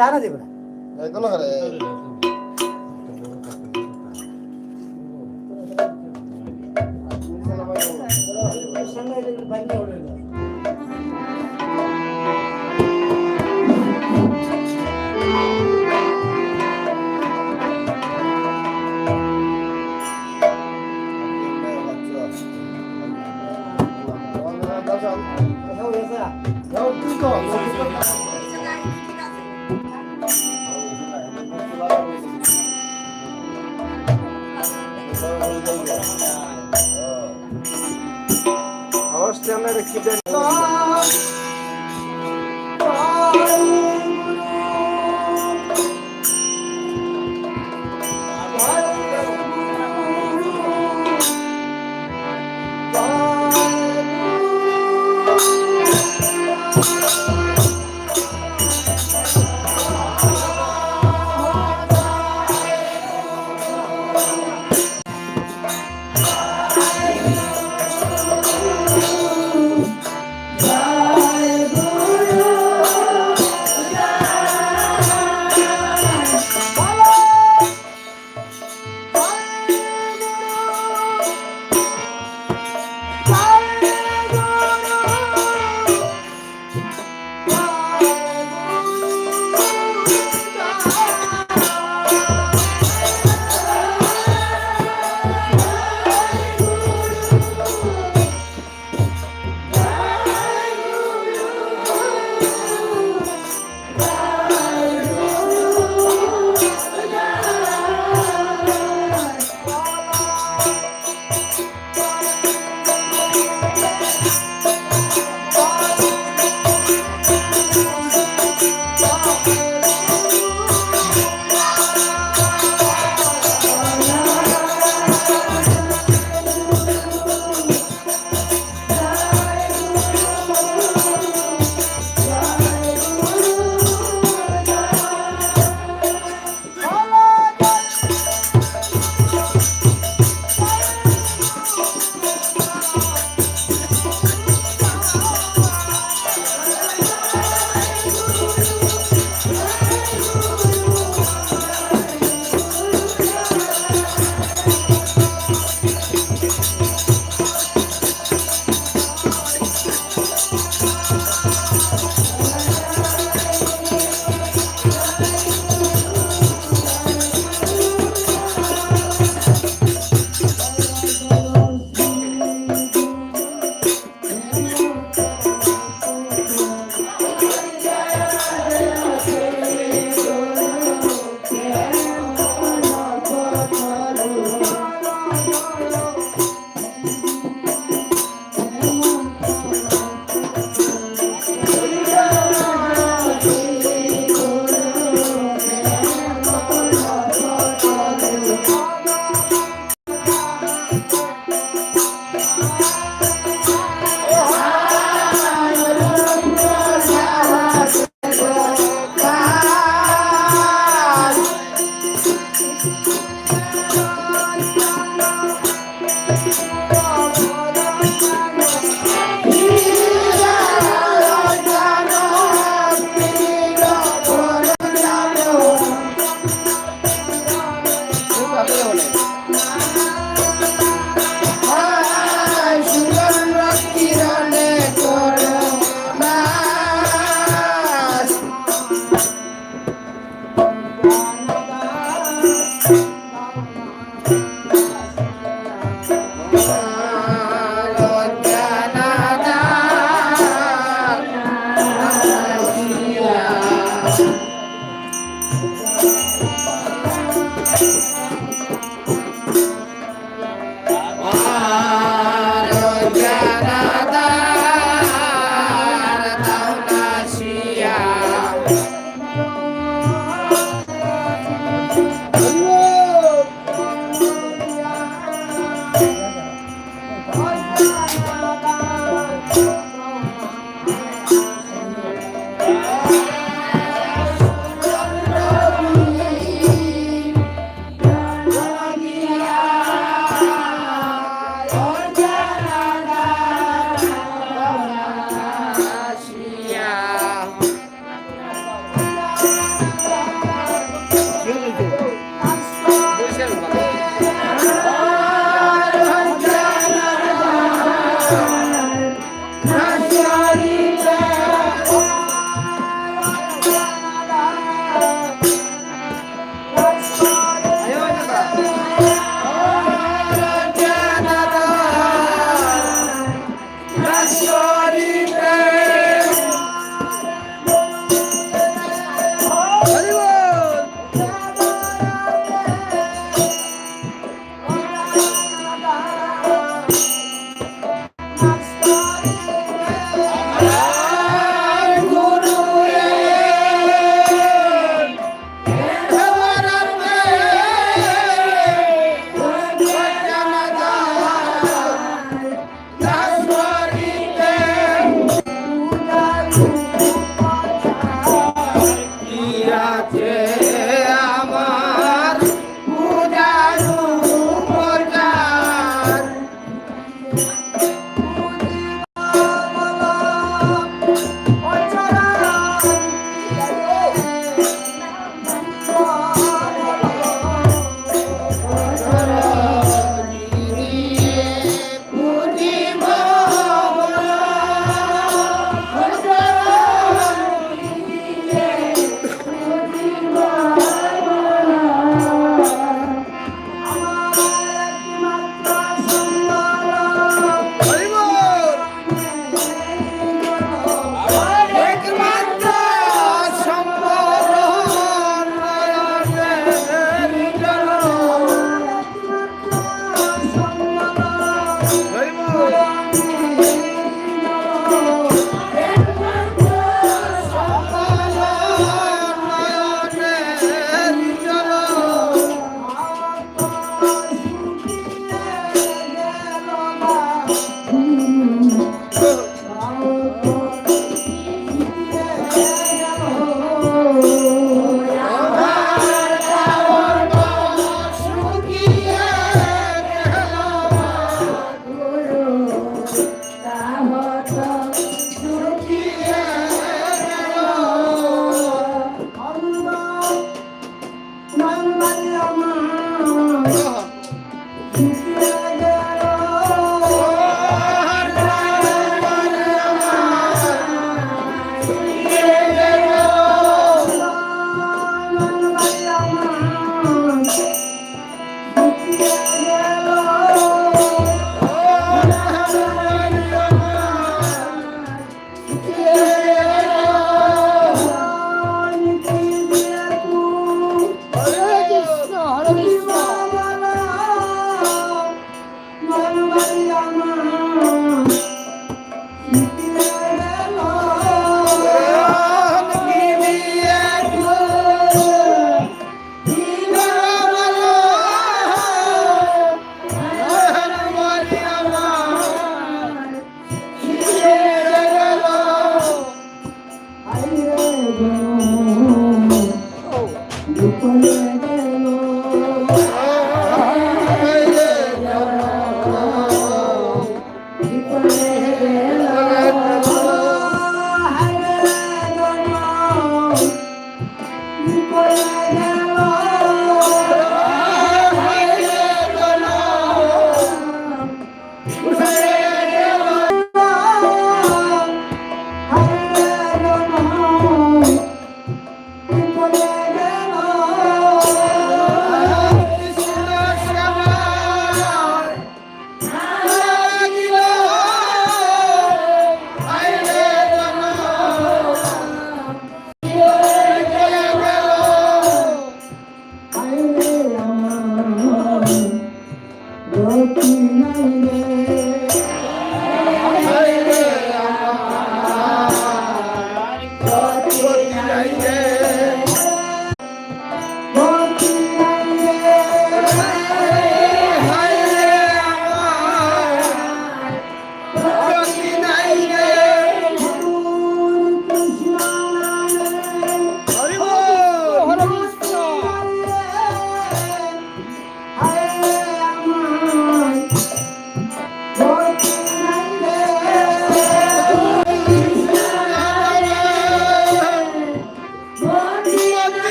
জানা দেবে না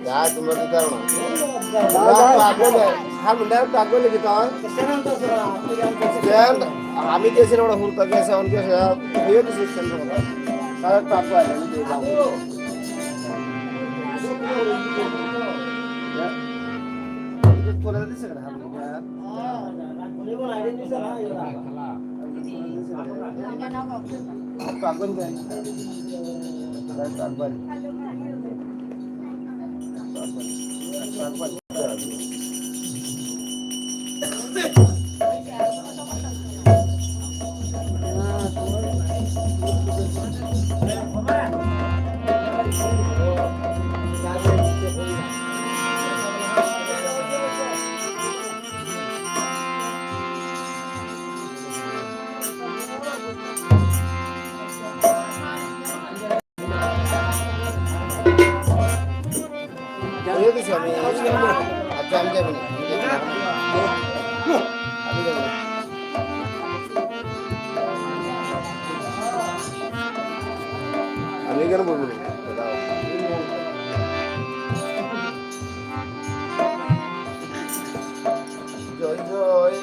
যা তোমরা দিতে পারো না মুন্ডা কাগজ লিখি তো আমি গেছিলাম ওরা হুলকা গেছে অনেকে হয়ে দিছি সেন্টার কথা তার টাকা আইলে আমি দিয়ে যাবো করে দিছে না আমি কাগজ দেন কাগজ আমি আচ্ছা আমি যাবো আমি কেন বলবো জয় জয়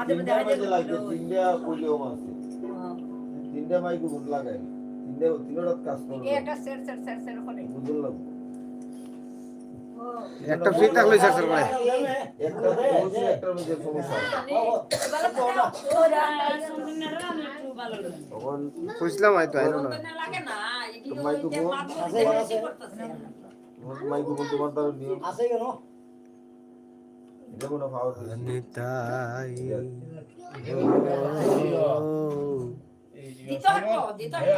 তিনটা কইলেও আছে তিনটা মাইকো গুণ লাগাই তিনটা কাজ করবে এটা সেট সেট সেট সেট করে বুঝলাম একটা ফ্রি থাকলে স্যার স্যার করে একটা সমস্যা একটা মধ্যে সমস্যা তখন বুঝলাম হয়তো আইলো না লাগে না মাইকো গুণ মাইকো গুণ তোমার তার নিয়ম আছে কেন এটা কোনো পাওয়ার নিতাই দিতে হবে দিতে হবে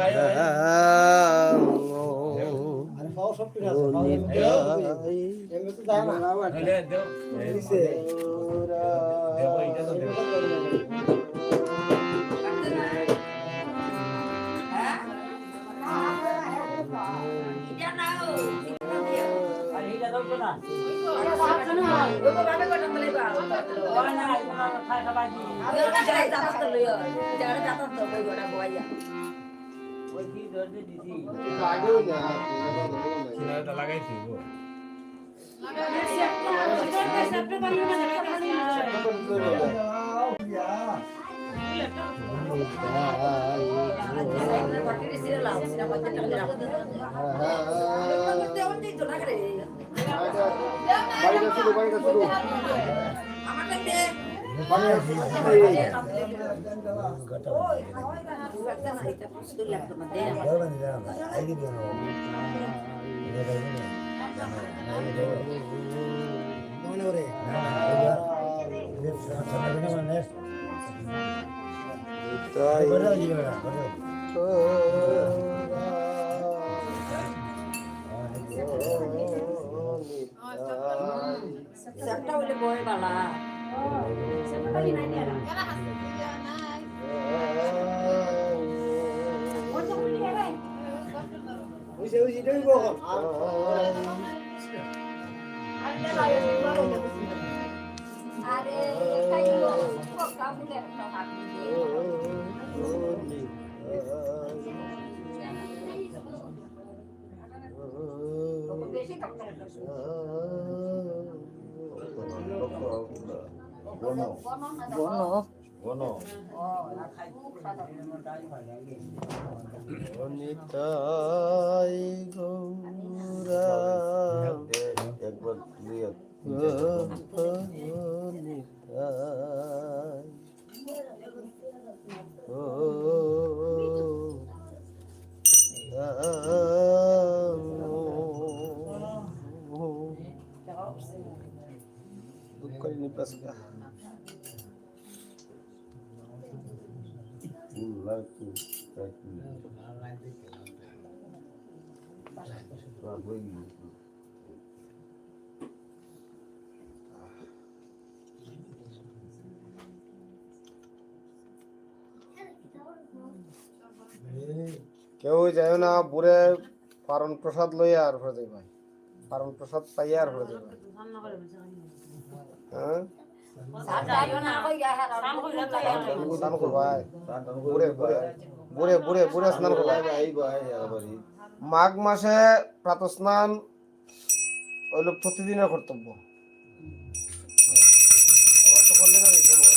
আরে পাও সব ঠিক আছে পাও এমনি তো দাও না দিছে লাগেও না বাড়িটা শুরু মনে করে একটা হইলে বই বালা ওইসে ওই যেটাই বল আরে খাইলো কাবুলে একটা হাত দিয়ে বেশি কাপড় নিতাই গৌরা একবার কেউ যায় না বুড়ে পারণ প্রসাদ লইয়া আর ঘরে যাইবা পারণ প্রসাদ পাইয়া আর ঘরে যাইবা হ্যাঁ স্নান করবাই বুড়ে বুড়ে বুড়ে বুড়ে বুড়ে স্নান করবাই মাঘ মাসে প্রাতঃ স্নান হইল প্রতিদিনের কর্তব্য আবার তো করলে না এই সময়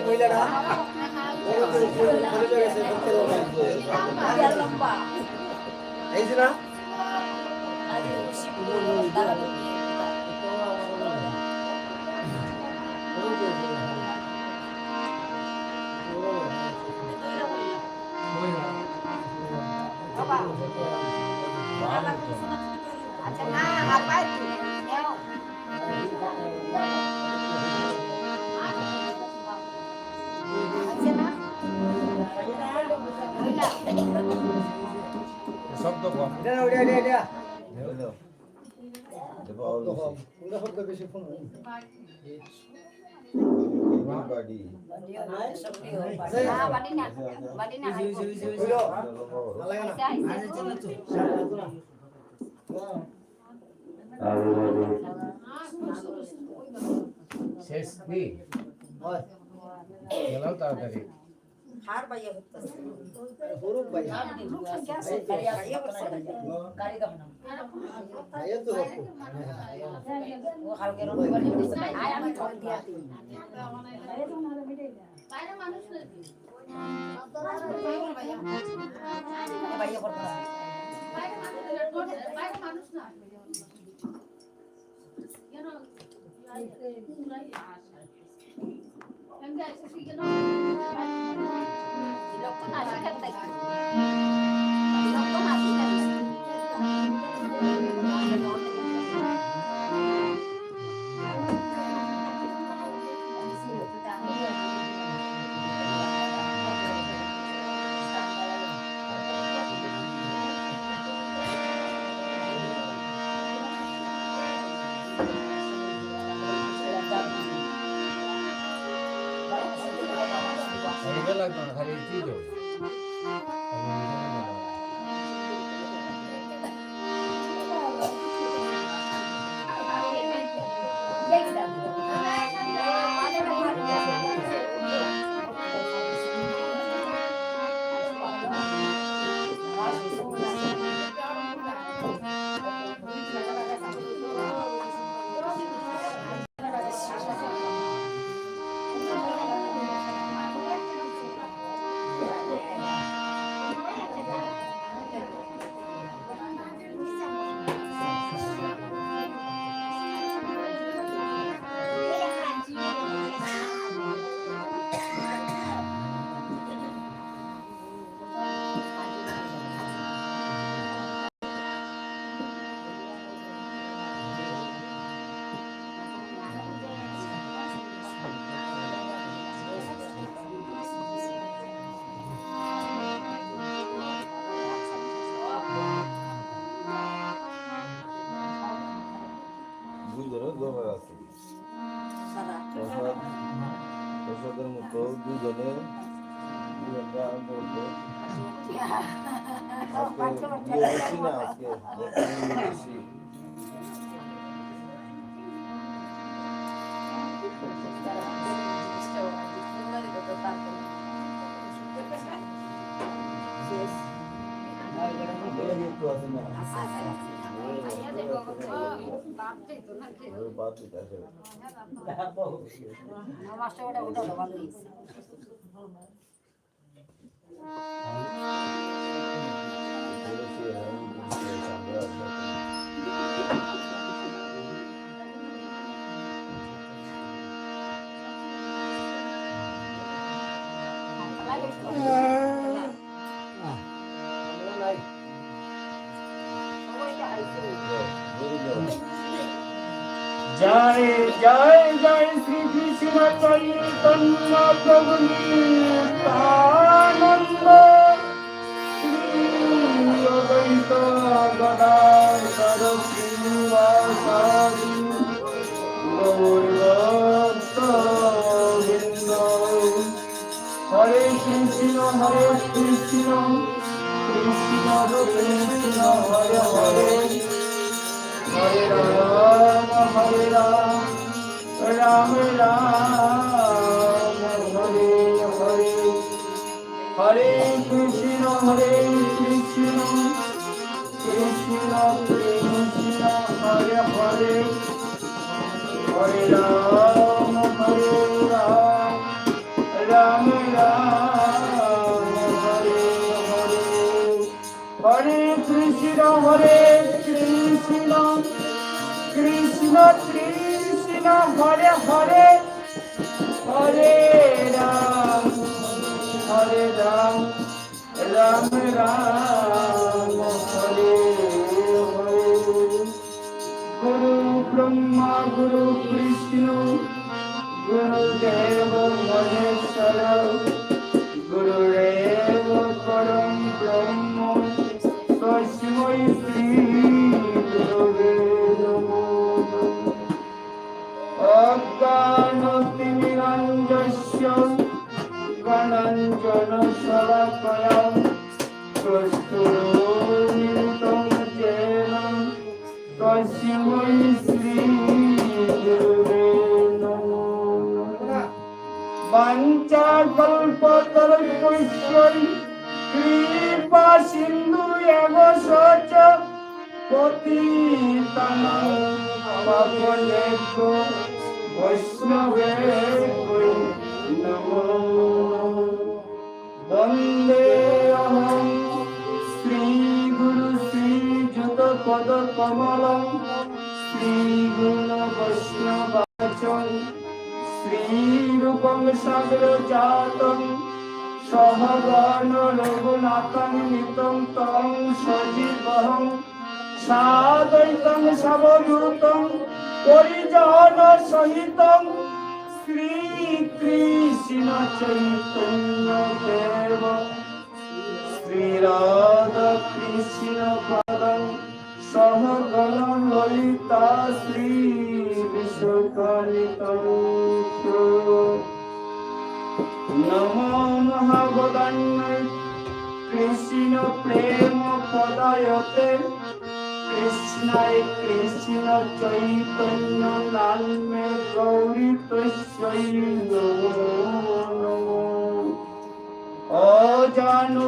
মহিলাটা এই যে না আচ্ছা না হাপাই নেও শব্দ কম এটা কোনটা শব্দ বেশি ফোন বাড়ি বাড়ি না শেষ কি গেলাম তাড়াতাড়ি হার বাইয়া হচ্ছে হরুপ ভাই বাইয়া হচ্ছে গাড়ি দাও না আয়া তো ও হালকে রং করে দিছে আয় আমি ফোন দিয়া বাইরে মানুষ বাইয়া করতে বাইরে মানুষ না কেন এমনি আছে কি কেন লোক না শিখাতে লোক না লাগবে না খালি কি দেব প্রসাদের মতো দুজনে বেশি না আজকে বেশি জয় জয় জয় শ্রী কৃষ্ণ চৈতন্য প্রভু নিত্যানন্দ শ্রী অদ্বৈত গদাধর শ্রীবাসাদি গৌর ভক্তবৃন্দ হরে কৃষ্ণ কৃষ্ণ কৃষ্ণ হরে হরে হরে রাম রাম রাম হরে হরে হরে কৃষ্ণ কৃষ্ণ কৃষ্ণ হরে হরে হরে রাম রাম রাম হরে হরে হরে কৃষ্ণ কৃষ্ণ কৃষ্ণ কৃষ্ণ হরে হরে হরে রাম রাম রাম হরে হরে গুরু ব্রহ্মা গুরু বিষ্ণু গুরুদেব মহেশ্বর গুরুরেব পরম ব্রহ্ম তস্मै শ্রী গুরবে নমঃ অজ্ঞানতিমিরঞ্জস্য গণাঞ্জন শলাকয়া কস্তুরীমিলিतं येन তস্मै শ্রী গুরবে নমঃ বাঞ্ছাকল্পতরুভ্যশ্চ কৃপা সিন্ধুভ্যেব চ পতিতানাং পাবনেভ্যো বৈষ্ণবেভ্যো নমো বন্দে অহং শ্রীগুরু শ্রীযুতপদকমলং শ্রীগুণ বৈষ্ণবাচং শ্রীরূপং সাগ্রজাতং সহগণ রঘুনাথং নিতং তং সজীবহং সাদৈতং সাবধূতং পরিজন সহিতং শ্রীকৃষ্ণ চৈতন্য দেব শ্রীরাধা কৃষ্ণ পদং সহগণ ললিতা শ্রী বিশ্বকালিতং নমো মহাবদান্যৈ কৃষ্ণ প্রেম পদায়তে কৃষ্ণায় কৃষ্ণ চৈতন্য নামে গৌরী তস্मै নমো নমো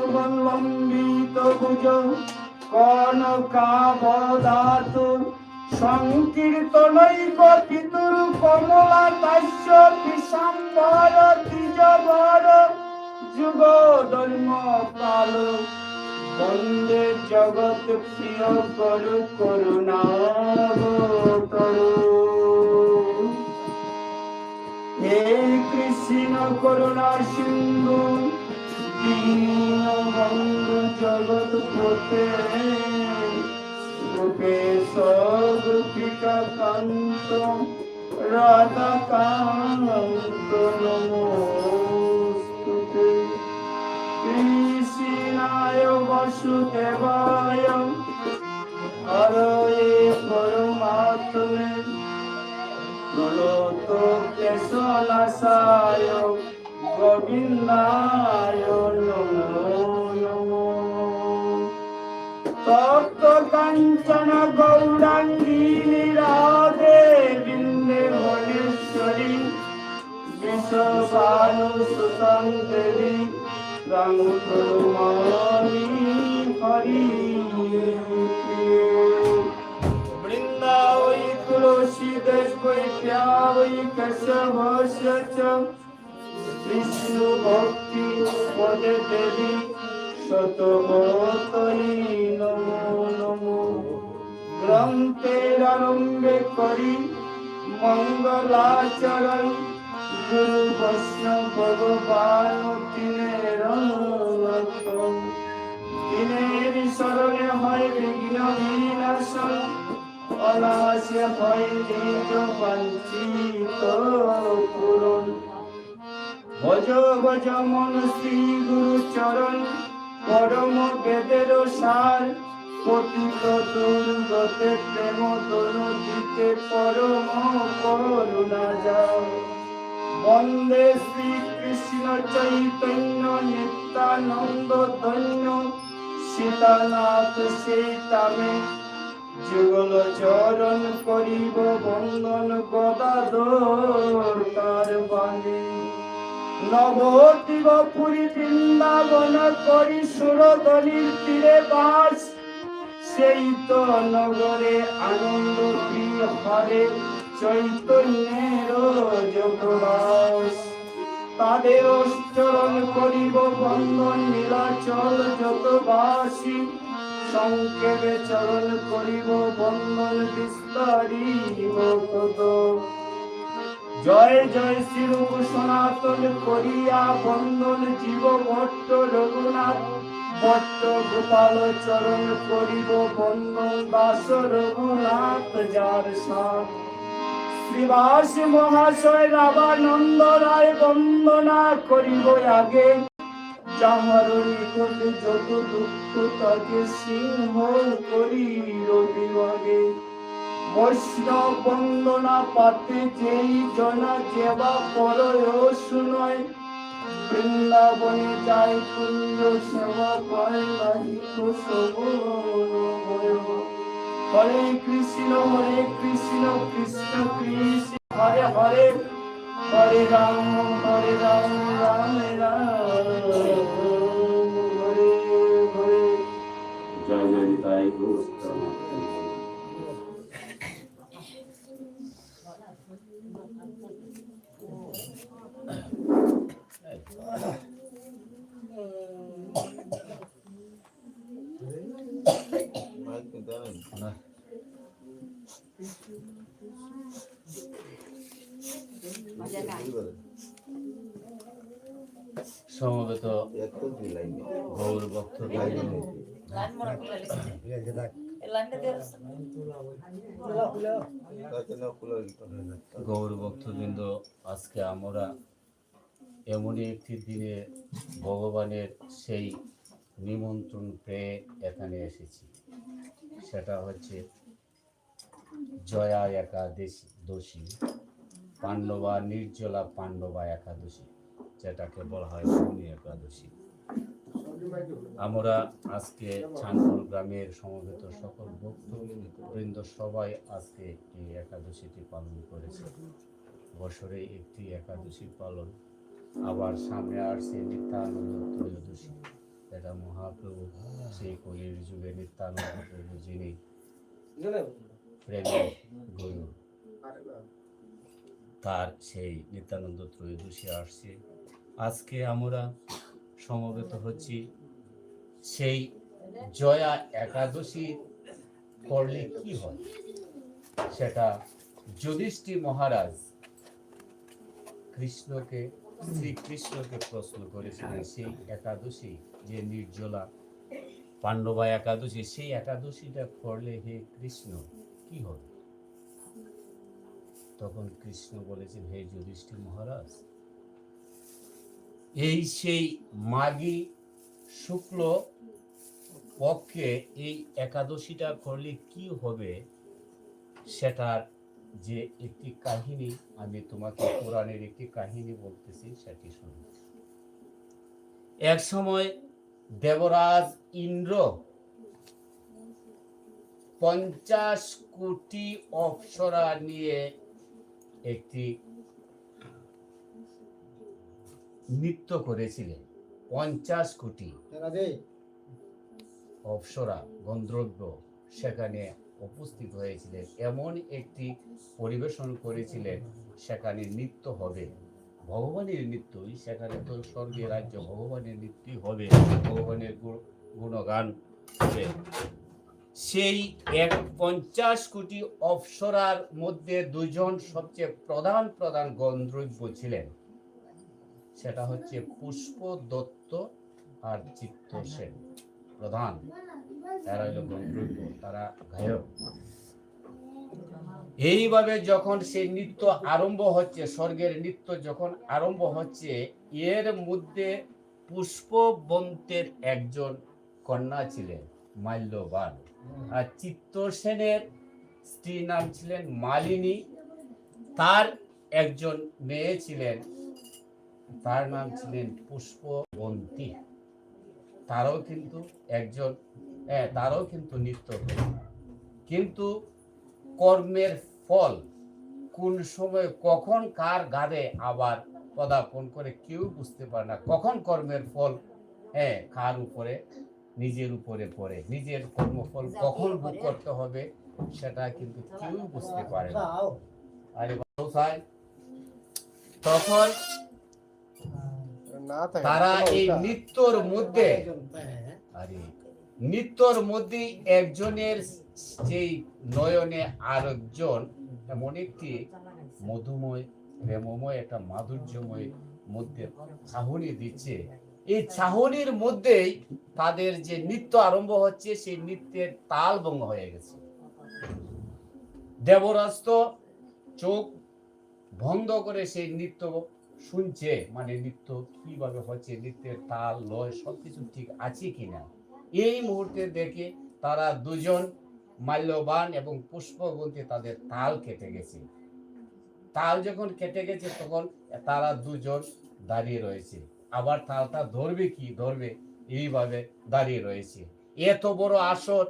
অজানুবলম্বিত ভুজ কনকাবদাত সংকীর্তনৈক পিতুর কমলা তাস্য বিশাম্বর দ্বিজবর যুগ ধর্ম কাল বন্দে জগৎ প্রিয় করু করুণাবতর হে কৃষ্ণ করুণা সিন্ধু দীনবন্ধু জগৎ পতে গোপেশ গোপিকা কান্ত রাধা কান্ত নমস্তুতে কৃষ্ণায় বাসুদেবায় হরয়ে পরমাত্মনে প্রণত কেশলাসায় গোবিন্দায় নমো নমো তপ্ত কাঞ্চন গৌরাঙ্গী রাধে বৃন্দাবনেশ্বরী বিশ্বভানুসুতং দেবী রং কুর্মামি হরি বৃন্দাবৈ তুলসী দেবৈ প্যাবৈ কেশবস্য চ বিষ্ণু ভক্তি পদে দেবী শতমতরি নমো নমো গ্রন্থের আরম্ভে করি মঙ্গলাচরণ গুরু বৈষ্ণব ভগবান তিনের রতন তিনের শরণে হয় বিঘ্ন বিনাশন অনাশে হয় নিজ বাঞ্ছিত পূরণ ভজ ভজ মন শ্রী গুরু চরণ পরম বেদের সার পতিত দুর্গতে প্রেম দনদিতে পরম করুণা যাও বন্দে শ্রী কৃষ্ণ চৈতন্য নিত্যানন্দ ধন্য সীতানাথ সেই তামে যুগল চরণ করিব বন্দন গদাধর তার বাণী নবদ্বীপ পুরী বৃন্দাবন করি সুরদলির তীরে বাস সেই তো নগরে আনন্দ হরে চৈতন্যের যোগবাস তাদের চরণ করিব বন্দন নীলাচল যতবাসী সংক্ষেপে চরণ করিব বন্দন বিস্তারিব কত জয় জয় শ্রীরূপ সনাতন করিয়া বন্দন জীব ভট্ট রঘুনাথ ভট্ট গোপাল চরণ করিব বন্দন দাস রঘুনাথ যার সাথ শ্রীবাস মহাশয় রাবানন্দ রায় বন্দনা করিব আগে যাহার নিকটে যত দুঃখ তাকে সিংহ করি রবিবাগে বৈষ্ণব বন্দনা পাতে যেই জনা যেবা পরয় শুনয় বৃন্দাবনে যায় কুঞ্জ সেবা পায় নাহি তো হরে কৃষ্ণ কৃষ্ণ কৃষ্ণ হরে হরে হরে রাম রাম হরে হরে জয় জয় তাই সমবেত গৌর ভক্ত গৌর ভক্তবৃন্দ, আজকে আমরা এমনই একটি দিনে ভগবানের সেই নিমন্ত্রণ পেয়ে এখানে এসেছি। সেটা হচ্ছে জয়া একাদশী, পাণ্ডবা নির্জলা পাণ্ডবা একাদশী, যেটাকে বলা হয় ভূমি একাদশী। আমরা আজকে ছানপুর গ্রামের সমবেত সকল ভক্তবৃন্দ সবাই আজকে এই একাদশীটি পালন করেছে। বছরে একটি একাদশী পালন, আবার সামনে আসছে নিত্যানন্দ ত্রয়োদশী। এটা মহাপ্রভু সেই কলির যুগে নিত্যানন্দ প্রভু, যিনি প্রেমের গুরু, তার সেই নিত্যানন্দ ত্রয়োদশী আসছে। আজকে আমরা সমবেত হচ্ছি সেই জয়া একাদশী করলে কি হয়, সেটা যুধিষ্ঠির মহারাজ শ্রীকৃষ্ণকে প্রশ্ন করেছিলেন। সেই একাদশী যে নির্জলা পাণ্ডবা একাদশী, সেই একাদশীটা করলে হে কৃষ্ণ কি হবে? তখন কৃষ্ণ বলেছেন, হে যুধিষ্ঠির মহারাজ, এই সেই মাঘী শুক্ল পক্ষে এই একাদশীটা করলে কি হবে, সেটার যে একটি কাহিনী আমি তোমাকে পুরাণের একটি কাহিনী বলতেছি, সেটি শুনো। এক সময় দেবরাজ ইন্দ্র 50 কোটি অপ্সরা নিয়ে একটি নৃত্য করেছিলেন। 50 কোটি অপ্সরা গন্ধর্ব সেখানে উপস্থিত হয়েছিলেন। এমন একটি পরিবেশন করেছিলেন, সেখানে নৃত্য হবে, ভগবানের নৃত্যই। সেখানে তো স্বর্গের রাজ্য, ভগবানের নৃত্যই হবে, ভগবানের গুণগান হবে। সেই 50 কোটি অপ্সরার মধ্যে দুজন সবচেয়ে প্রধান গন্ধর্ব ছিলেন। সেটা হচ্ছে পুষ্প দত্ত আর চিত্তসেন। প্রধান তারা হলো গন্ধর্ব, তারা গায়ক। এইভাবে যখন সেই নৃত্য আরম্ভ হচ্ছে, স্বর্গের নৃত্য যখন আরম্ভ হচ্ছে, এর মধ্যে পুষ্পবন্তের একজন কন্যা ছিলেন মাল্যবান, আর চিত্তসেনের স্ত্রী নাম ছিলেন মালিনী। তার একজন মেয়ে ছিলেন, তার নাম ছিলেন পুষ্পবন্তী। তারাও কিন্তু একজন, তারাও কিন্তু নৃত্য করে। কিন্তু কর্মের ফল কোন সময় কখন কার গাদে আবার পদার্পণ করে কেউ বুঝতে পারে না। কখন কর্মের ফল কার উপরে, নিজের উপরে পড়ে, নিজের কর্মফল কখন ভোগ করতে হবে সেটা কিন্তু কেউ বুঝতে পারে না। আরে কোথায় তখন না থাকে তারা এই নৃত্যর মধ্যে, আরে নৃত্যর মধ্যে একজনের যেই নয়নে আরেকজন এমন একটি মধুময়, প্রেমময়, একটা মাধুর্যময় মধ্যে চাহনি দিচ্ছে। এই চাহনির মধ্যেই তাদের যে নৃত্য আরম্ভ হচ্ছে, সেই নৃত্যের তাল ভঙ্গ হয়ে গেছে। দেবরাজ তো চোখ বন্ধ করে সেই নৃত্য শুনছে, মানে নৃত্য কিভাবে হচ্ছে, নৃত্যের তাল লয় সবকিছু ঠিক আছে কিনা। এই মুহূর্তে দেখে তারা দুজন মাল্যবান এবং পুষ্পবন্তী, তাদের তাল কেটে গেছে। তাল যখন কেটে গেছে তখন তারা দুজন দাঁড়িয়ে রয়েছে। আবার তালটা ধরবে কি ধরবে, এইভাবে দাঁড়িয়ে রয়েছে। এত বড় আসর,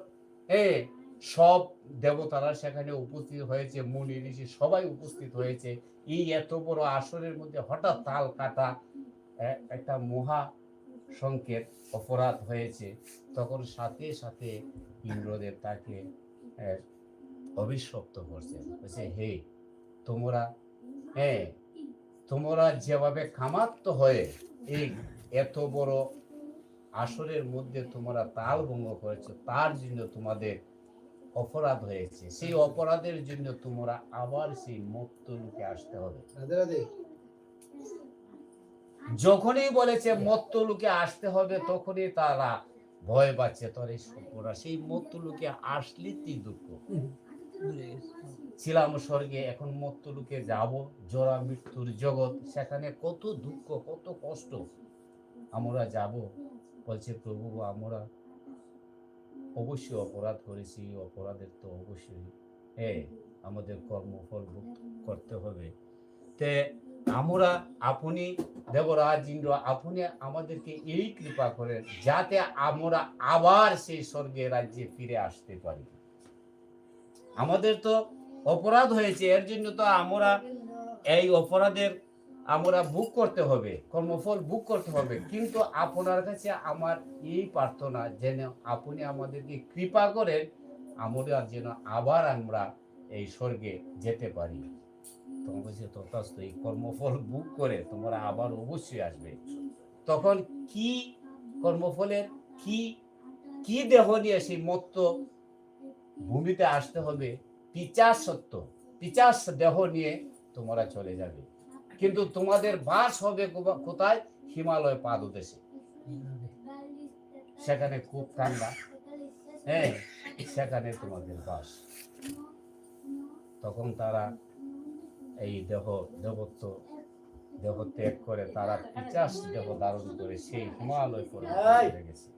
সব দেবতারা সেখানে উপস্থিত হয়েছে, মুনি ঋষি সবাই উপস্থিত হয়েছে। এই এত বড় আসরের মধ্যে হঠাৎ তাল কাটা একটা মহা সংকেত, অপরাধ হয়েছে। তখন সাথে সাথে ইন্দ্রদেব তাকে অভিশপ্ত করছে, বলছে হে তোমরা, তোমরা যেভাবে কামাত্ম হয়ে এই এত বড় আসরের মধ্যে তোমরা তাল ভঙ্গ করেছো, তার জন্য তোমাদের অপরাধ হয়েছে। সেই অপরাধের জন্য তোমরা আবার সেই মর্ত্যলোকে আসতে হবে। যখনই বলেছে মর্ত্যলোকে আসতে হবে, তখনই তারা ভয় পাচ্ছে। তোর এই সর্বরা সেই মর্ত্যলোকে আসলে কি দুঃখ, ছিলাম স্বর্গে, এখন মর্ত্যলোকে যাব, জরা মৃত্যুর জগৎ, সেখানে কত দুঃখ কত কষ্ট, আমরা যাব। বলছে প্রভু আমরা অবশ্যই অপরাধ করেছি, অপরাধের তো অবশ্যই আমাদের কর্মফল ভোগ করতে হবে। তে আমরা, আপনি দেবরাজ ইন্দ্র, আপনি আমাদেরকে এই কৃপা করেন যাতে আমরা আবার সেই স্বর্গে রাজ্যে ফিরে আসতে পারি। আমাদের তো অপরাধ হয়েছে, এর জন্য তো আমরা এই অপরাধের আমরা ভোগ করতে হবে, কর্মফল ভোগ করতে হবে। কিন্তু আপনার কাছে আমার এই প্রার্থনা, যেন আপনি আমাদেরকে কৃপা করেন, আমরা যেন আবার আমরা এই স্বর্গে যেতে পারি। তোমার কাছে তথাস্ত, এই কর্মফল ভোগ করে তোমরা আবার অবশ্যই আসবে। তখন কি কর্মফলের কি কি দেহ নিয়ে সেই মত্ত ভূমিতে আসতে হবে, পিচাস সত্য, পিচাস দেহ নিয়ে তোমরা চলে যাবে। কিন্তু তোমাদের বাস হবে কোথায়? হিমালয় পাদদেশে, সেখানে খুব ঠান্ডা, সেখানে তোমাদের বাস। তখন তারা এই দেহ ত্যাগ করে তারা পিচাস দেহ ধারণ করে সেই হিমালয় পর্বত চলে গেছে।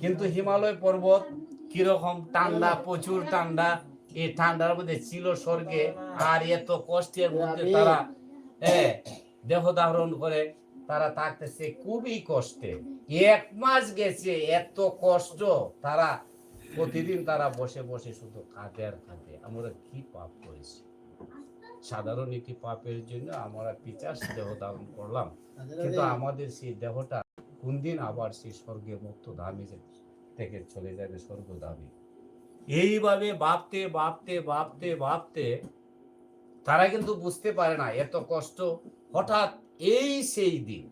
কিন্তু হিমালয় পর্বত কিরকম ঠান্ডা, প্রচুর ঠান্ডা। এই ঠান্ডার মধ্যে ছিল স্বর্গে, আর এত কষ্টের মধ্যে তারা দেহ ধারণ করে তারা থাকতেছে খুবই কষ্টে। 1 মাস গেছে, এত কষ্ট। তারা প্রতিদিন তারা বসে বসে শুধু কাঁদে আর কাঁদে, আমরা কি পাপ করেছি। সাধারণ একটি পাপের জন্য আমরা পিচাস দেহ ধারণ করলাম, কিন্তু আমাদের সেই দেহটা কোন দিন আবার সেই স্বর্গে মুক্ত ধামে থেকে চলে যাবে, স্বর্গধামে। এইভাবে ভাবতে ভাবতে ভাবতে ভাবতে তারা কিন্তু বুঝতে পারে না এত কষ্ট। হঠাৎ এই সেই দিন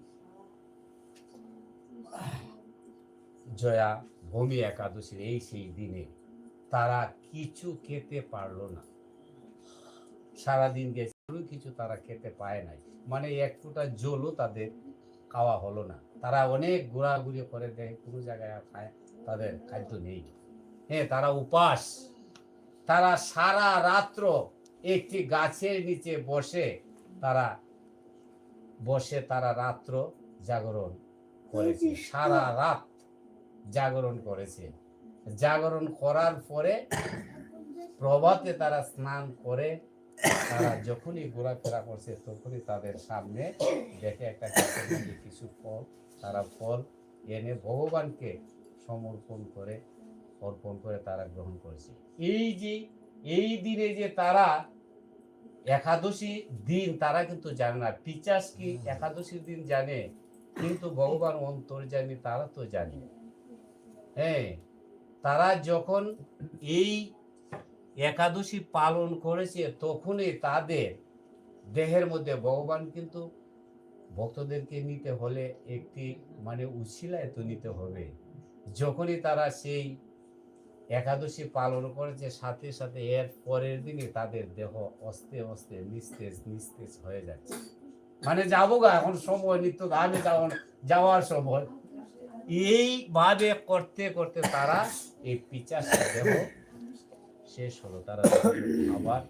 জয়া ভূমি একাদশীর এই সেই দিনে তারা কিছু খেতে পারলো না। সারাদিন গেছে, কিছু তারা খেতে পায় নাই, মানে এক ফোঁটা জলও তাদের খাওয়া হলো না। তারা অনেক ঘোরাঘুরি করে দেয়, কোনো জায়গায় তাদের খাদ্য নেই। তারা উপাস। তারা সারা রাত্র একটি গাছের নিচে বসে তারা রাত্র জাগরণ করেছে, সারা রাত জাগরণ করেছে। জাগরণ করার পরে প্রভাতে তারা স্নান করে তারা যখনই ঘোরাফেরা করছে, তখনই তাদের সামনে দেখে একটা গাছের মধ্যে কিছু ফল, তারা ফল এনে ভগবানকে অর্পণ করে তারা গ্রহণ করেছে। এই দিনে যে তারা একাদশী দিন তারা কিন্তু জানে না, পিচাস কি একাদশীর দিন জানে, কিন্তু ভগবান অন্তর্যামী তারা তো জানে। হ্যাঁ, তারা যখন এই একাদশী পালন করেছে তখনই তাদের দেহের মধ্যে ভগবান কিন্তু ভক্তদেরকে নিতে হলে একটি উছিলায় তো নিতে হবে। যখনই তারা সেই একাদশী পালন করেছে সাথে সাথে এর পরের দিনই তাদের দেহ অস্তে অস্তে নিস্তেজ হয়ে যাচ্ছে। যাবো গা এখন সময়, নিত্য ধামে যাওয়ার সময়। এইভাবে করতে করতে তারা এই পিচাসের দেহ শেষ হলো, তারা আবার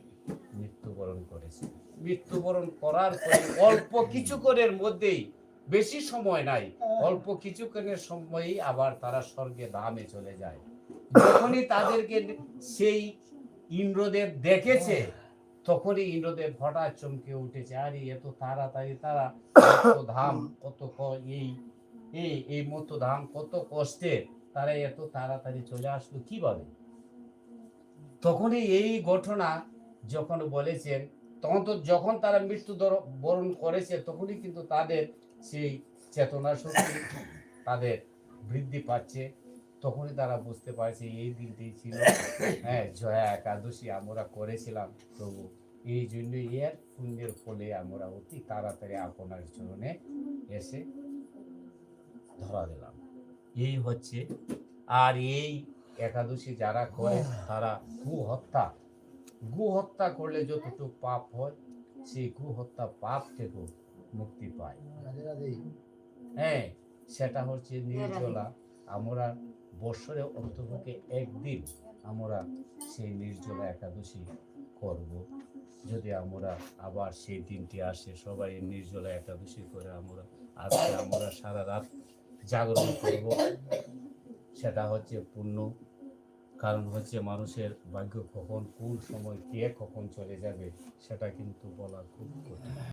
মৃত্যুবরণ করেছে। মৃত্যুবরণ করার পরে অল্প কিছুক্ষণের মধ্যেই, বেশি সময় নাই, অল্প কিছুক্ষণের সময়ই আবার তারা স্বর্গে ধামে চলে যায়। যখনই তাদেরকে সেই ইন্দ্রদেব দেখেছে তখনই ইন্দ্রদেব হঠাৎ চমকে উঠেছে, আরে এত তাড়াতাড়ি তারা ধাম কত এই মতো ধাম কত কষ্টে তারা এত তাড়াতাড়ি চলে আসলো কিভাবে। তখনই এই ঘটনা যখন বলেছেন, তখন তো যখন তারা মৃত্যু বরণ করেছে তখনই কিন্তু তাদের সেই চেতনা শক্তি তাদের বৃদ্ধি পাচ্ছে। তখনই তারা বুঝতে পারছে এই দিনটি ছিল জয়া একাদশী আমরা করেছিলাম প্রভু, এই জন্য এর পুণ্যের ফলে আমরা অতি তাড়াতাড়ি আপনার চরণে এসে ধরা দিলাম। এই হচ্ছে। আর এই একাদশী যারা করে তারা গু হত্যা করলে যতটুকু পাপ হয় সেই গু হত্যা পাপ থেকেও মুক্তি পায়। হ্যাঁ, সেটা হচ্ছে নির্জলা। আমরা বছরে অন্তপক্ষে একদিন আমরা সেই নির্জলা একাদশী করব। যদি আমরা আবার সেই দিনটি আসে সবাই নির্জলা একাদশী করে আজকে আমরা সারা রাত জাগরণ করব, সেটা হচ্ছে পুণ্য। কারণ হচ্ছে মানুষের ভাগ্য কখন কোন সময় কে কখন চলে যাবে সেটা কিন্তু বলা খুব কঠিন।